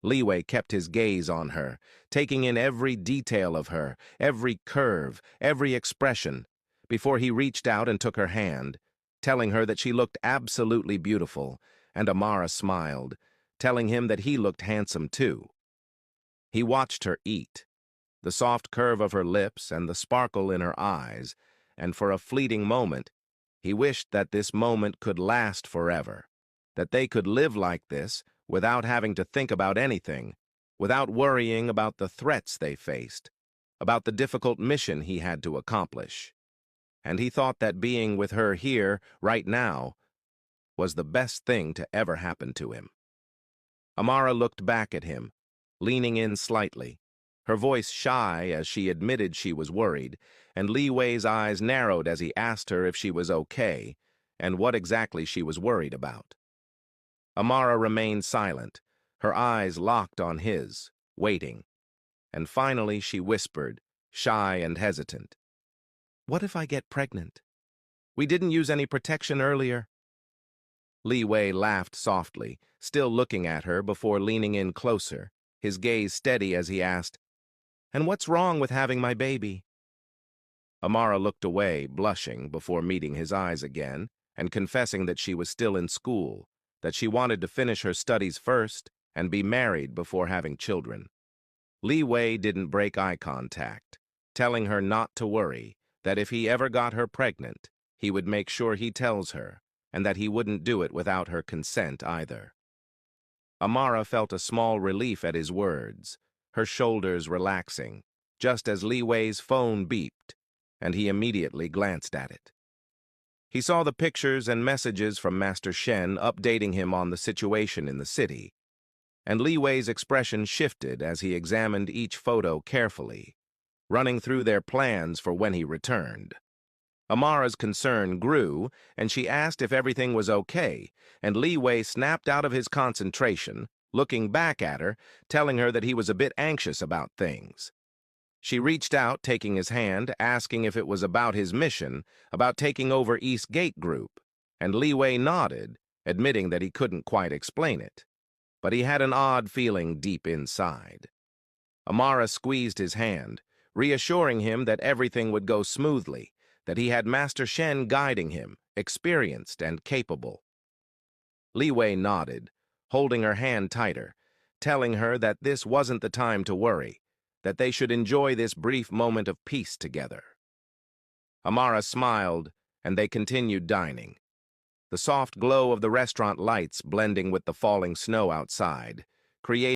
Liwei kept his gaze on her, taking in every detail of her, every curve, every expression, before he reached out and took her hand, telling her that she looked absolutely beautiful, and Amara smiled, telling him that he looked handsome too. He watched her eat, the soft curve of her lips and the sparkle in her eyes, and for a fleeting moment, he wished that this moment could last forever, that they could live like this without having to think about anything, without worrying about the threats they faced, about the difficult mission he had to accomplish. And he thought that being with her here, right now, was the best thing to ever happen to him. Amara looked back at him, leaning in slightly, her voice shy as she admitted she was worried, and liwei's eyes narrowed as he asked her if she was okay and what exactly she was worried about. Amara remained silent, her eyes locked on his, waiting, and finally she whispered, shy and hesitant, "What if I get pregnant? We didn't use any protection earlier." Liwei laughed softly, still looking at her before leaning in closer, his gaze steady as he asked, "And what's wrong with having my baby?" Amara looked away, blushing, before meeting his eyes again and confessing that she was still in school, that she wanted to finish her studies first and be married before having children. Liwei didn't break eye contact, telling her not to worry, that if he ever got her pregnant, he would make sure he tells her, and that he wouldn't do it without her consent either. Amara felt a small relief at his words, her shoulders relaxing, just as Liwei's phone beeped, and he immediately glanced at it. He saw the pictures and messages from Master Shen updating him on the situation in the city, and Liwei's expression shifted as he examined each photo carefully, running through their plans for when he returned. Amara's concern grew, and she asked if everything was okay, and Liwei snapped out of his concentration, looking back at her, telling her that he was a bit anxious about things. She reached out, taking his hand, asking if it was about his mission, about taking over East Gate Group, and Liwei nodded, admitting that he couldn't quite explain it. But he had an odd feeling deep inside. Amara squeezed his hand, reassuring him that everything would go smoothly, that he had Master Shen guiding him, experienced and capable. Liwei nodded, holding her hand tighter, telling her that this wasn't the time to worry, that they should enjoy this brief moment of peace together. Amara smiled, and they continued dining, the soft glow of the restaurant lights blending with the falling snow outside, creating